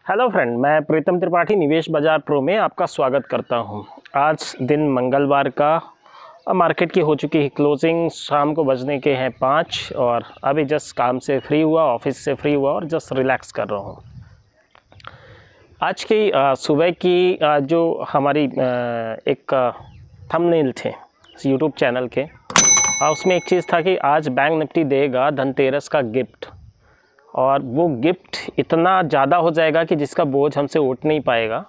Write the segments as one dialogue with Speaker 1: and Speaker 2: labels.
Speaker 1: Hello friend, मैं प्रीतम त्रिपाठी निवेश बाजार प्रो में आपका स्वागत करता हूं। आज दिन मंगलवार का मार्केट की हो चुकी है क्लोजिंग। शाम को बजने के हैं 5 और अभी जस्ट काम से फ्री हुआ, ऑफिस से फ्री हुआ और जस्ट रिलैक्स कर रहा हूं। आज की सुबह की जो हमारी एक थंबनेल थे यूट्यूब चैनल के, उसमें एक चीज़ था कि आज बैंक निफ्टी देगा धनतेरस का गिफ्ट, और वो गिफ्ट इतना ज़्यादा हो जाएगा कि जिसका बोझ हमसे उठ नहीं पाएगा।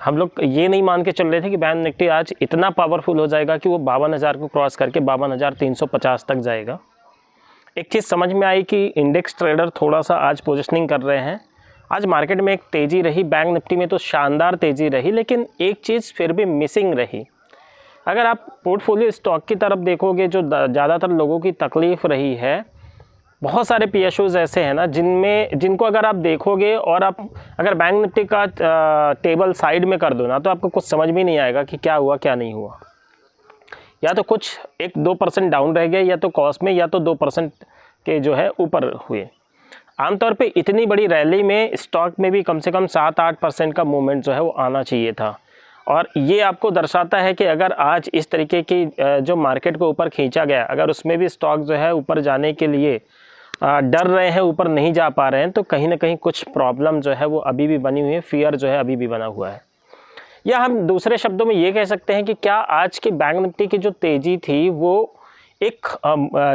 Speaker 1: हम लोग ये नहीं मान के चल रहे थे कि बैंक निफ्टी आज इतना पावरफुल हो जाएगा कि वो 52,000 को क्रॉस करके 52,350 तक जाएगा। एक चीज़ समझ में आई कि इंडेक्स ट्रेडर थोड़ा सा आज पोजिशनिंग कर रहे हैं। आज मार्केट में एक तेज़ी रही, बैंक निफ्टी में तो शानदार तेज़ी रही, लेकिन एक चीज़ फिर भी मिसिंग रही। अगर आप पोर्टफोलियो स्टॉक की तरफ देखोगे, जो ज़्यादातर लोगों की तकलीफ़ रही है, बहुत सारे पीएसयूज़ ऐसे हैं ना जिनको अगर आप देखोगे और आप अगर बैंक निफ्टी का टेबल साइड में कर दो ना, तो आपको कुछ समझ में नहीं आएगा कि क्या हुआ क्या नहीं हुआ। या तो कुछ 1-2% डाउन रह गए, या तो कॉस्ट में, या तो 2% के जो है ऊपर हुए। आमतौर पे इतनी बड़ी रैली में स्टॉक में भी कम से कम 7-8% का मूवमेंट जो है वो आना चाहिए था। और ये आपको दर्शाता है कि अगर आज इस तरीके की जो मार्केट को ऊपर खींचा गया, अगर उसमें भी स्टॉक जो है ऊपर जाने के लिए डर रहे हैं, ऊपर नहीं जा पा रहे हैं, तो कहीं ना कहीं कुछ प्रॉब्लम जो है वो अभी भी बनी हुई है, फियर जो है अभी भी बना हुआ है। या हम दूसरे शब्दों में ये कह सकते हैं कि क्या आज की बैंक निफ्टी की जो तेज़ी थी वो एक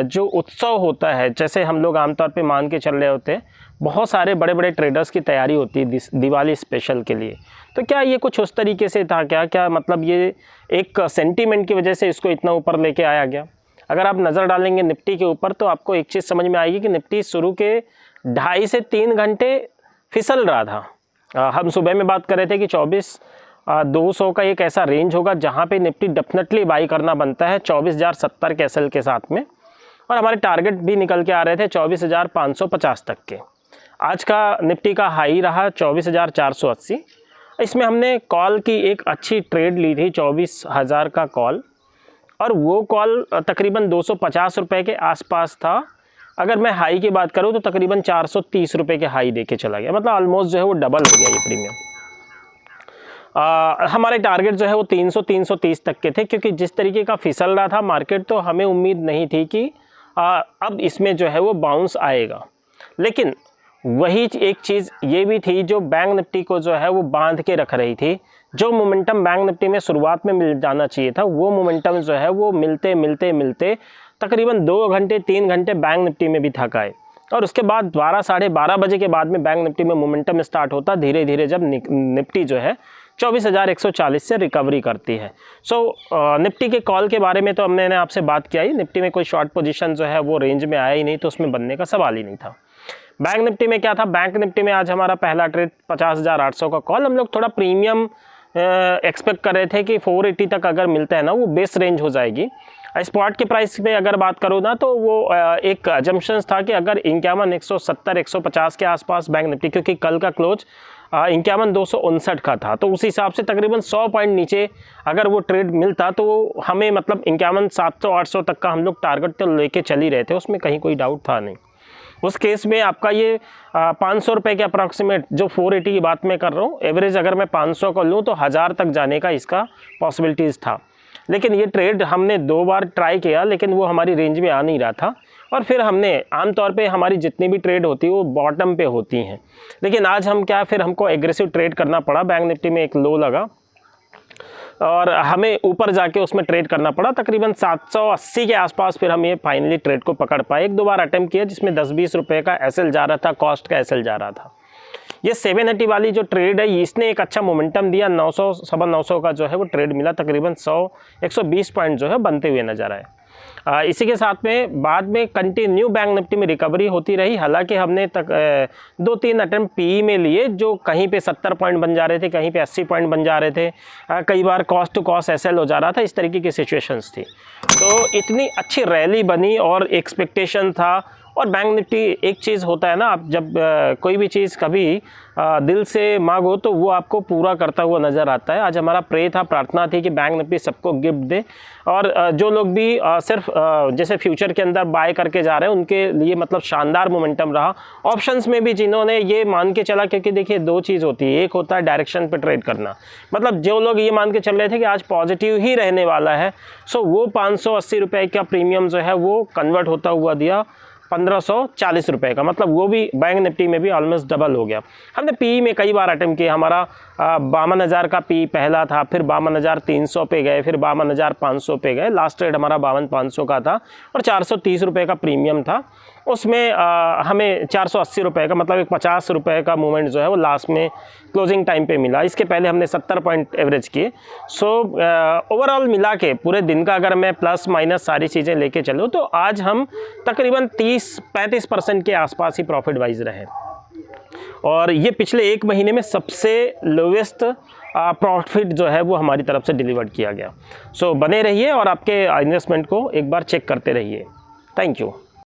Speaker 1: जो उत्सव होता है, जैसे हम लोग आमतौर पे मान के चल रहे होते हैं, बहुत सारे बड़े बड़े ट्रेडर्स की तैयारी होती है दिवाली स्पेशल के लिए, तो क्या ये कुछ उस तरीके से था? क्या मतलब ये एक सेंटीमेंट की वजह से इसको इतना ऊपर लेके आया गया? अगर आप नज़र डालेंगे निफ्टी के ऊपर, तो आपको एक चीज़ समझ में आएगी कि निफ्टी शुरू के 2.5 से 3 घंटे फिसल रहा था। हम सुबह में बात कर रहे थे कि 24,200 का एक ऐसा रेंज होगा जहां पे निफ्टी डेफिनेटली बाई करना बनता है 24,070 के एसएल के साथ में, और हमारे टारगेट भी निकल के आ रहे थे 24,550 तक के। आज का निफ्टी का हाई रहा 24,480। इसमें हमने कॉल की एक अच्छी ट्रेड ली थी, 24,000 का कॉल, और वो कॉल तकरीबन 250 रुपये के आसपास था। अगर मैं हाई की बात करूँ तो तकरीबन 430 रुपये के हाई देके चला गया, मतलब ऑलमोस्ट जो है वो डबल हो गया ये प्रीमियम। हमारे टारगेट जो है वो 300-330 तक के थे, क्योंकि जिस तरीके का फिसल रहा था मार्केट, तो हमें उम्मीद नहीं थी कि अब इसमें जो है वो बाउंस आएगा। लेकिन वही एक चीज़ ये भी थी जो बैंक निफ्टी को जो है वो बांध के रख रही थी। जो मोमेंटम बैंक निफ्टी में शुरुआत में मिल जाना चाहिए था, वो मोमेंटम जो है वो मिलते मिलते तकरीबन 2 घंटे 3 घंटे बैंक निफ्टी में भी थक आए, और उसके बाद 12-12:30 बजे के बाद में बैंक निफ्टी में मोमेंटम स्टार्ट होता धीरे धीरे, जब निफ्टी जो है 24,140 से रिकवरी करती है। निफ्टी के कॉल के बारे में तो मैंने आपसे बात किया ही, निफ्टी में कोई शॉर्ट पोजीशन जो है वो रेंज में आया ही नहीं, तो उसमें बनने का सवाल ही नहीं था। बैंक निफ्टी में क्या था? बैंक निफ्टी में आज हमारा पहला ट्रेड 50,800 का कॉल। हम लोग थोड़ा प्रीमियम एक्सपेक्ट कर रहे थे कि 480 तक अगर मिलता है ना, वो बेस रेंज हो जाएगी। स्पॉट की प्राइस पे अगर बात करूँ ना, तो वो एक अजम्पशंस था कि अगर 51,170-150 के आसपास बैंक निफ्टी, क्योंकि कल का क्लोज 51,259 का था, तो उस हिसाब से तकरीबन 100 पॉइंट नीचे अगर वो ट्रेड मिलता तो हमें मतलब 51,700-800 तक का हम लोग टारगेट तो लेके चल ही रहे थे, उसमें कहीं कोई डाउट था नहीं। उस केस में आपका ये 500 रुपये के अप्रॉक्सीमेट, जो 480 की बात मैं कर रहा हूँ, एवरेज अगर मैं 500 का लूँ तो 1000 तक जाने का इसका पॉसिबिलिटीज़ था। लेकिन ये ट्रेड हमने 2 बार ट्राई किया, लेकिन वो हमारी रेंज में आ नहीं रहा था, और फिर हमने आमतौर पे हमारी जितनी भी ट्रेड होती है वो बॉटम पे होती हैं। लेकिन आज फिर हमको एग्रेसिव ट्रेड करना पड़ा। बैंक निफ्टी में एक लो लगा और हमें ऊपर जाके उसमें ट्रेड करना पड़ा, तकरीबन 780 के आसपास फिर हम ये फाइनली ट्रेड को पकड़ पाए। 1-2 बार अटेम्प्ट किया जिसमें 10-20 रुपये का एसएल जा रहा था, कॉस्ट का एसएल जा रहा था। ये 780 वाली जो ट्रेड है, इसने एक अच्छा मोमेंटम दिया। 900-950 का जो है वो ट्रेड मिला, तकरीबन 100-120 पॉइंट जो है बनते हुए नजर आए। इसी के साथ में बाद में कंटिन्यू बैंक निफ्टी में रिकवरी होती रही। हालांकि हमने 2-3 अटेम्प्ट पीई में लिए, जो कहीं पे 70 पॉइंट बन जा रहे थे, कहीं पे 80 पॉइंट बन जा रहे थे, कई बार कॉस्ट टू कॉस्ट एसएल हो जा रहा था, इस तरीके की सिचुएशंस थी। तो इतनी अच्छी रैली बनी और एक्सपेक्टेशन था, और बैंक निफ्टी एक चीज़ होता है ना, आप जब कोई भी चीज़ कभी दिल से मांगो तो वो आपको पूरा करता हुआ नज़र आता है। आज हमारा प्रे था, प्रार्थना थी कि बैंक निफ्टी सबको गिफ्ट दे, और जो लोग भी सिर्फ जैसे फ्यूचर के अंदर बाय करके जा रहे हैं उनके लिए मतलब शानदार मोमेंटम रहा। ऑप्शंस में भी जिन्होंने ये मान के चला, क्योंकि देखिए दो चीज़ होती है, एक होता है डायरेक्शन पे ट्रेड करना, मतलब जो लोग ये मान के चल रहे थे कि आज पॉजिटिव ही रहने वाला है, सो वो 580 रुपये का प्रीमियम जो है वो कन्वर्ट होता हुआ दिया 1540 रुपये का, मतलब वो भी बैंक निफ्टी में भी ऑलमोस्ट डबल हो गया। हमने पी में कई बार अटेम्प्ट किया, हमारा 52,000 का पी पहला था, फिर 52,300 पे गए, फिर 52,500 पे गए, लास्ट ट्रेड हमारा 52,500 का था और 430 रुपये का प्रीमियम था। उसमें हमें 480 रुपये का, मतलब एक 50 रुपये का मूवमेंट जो है वो लास्ट में क्लोजिंग टाइम पे मिला। इसके पहले हमने 70 पॉइंट एवरेज किए। सो ओवरऑल मिला के पूरे दिन का अगर मैं प्लस माइनस सारी चीज़ें लेके चलूँ तो आज हम तकरीबन 30-35% के आसपास ही प्रॉफिट वाइज रहे, और ये पिछले एक महीने में सबसे लोवेस्ट प्रॉफिट जो है वो हमारी तरफ से डिलीवर्ड किया गया। सो बने रहिए और आपके इन्वेस्टमेंट को एक बार चेक करते रहिए। Thank you.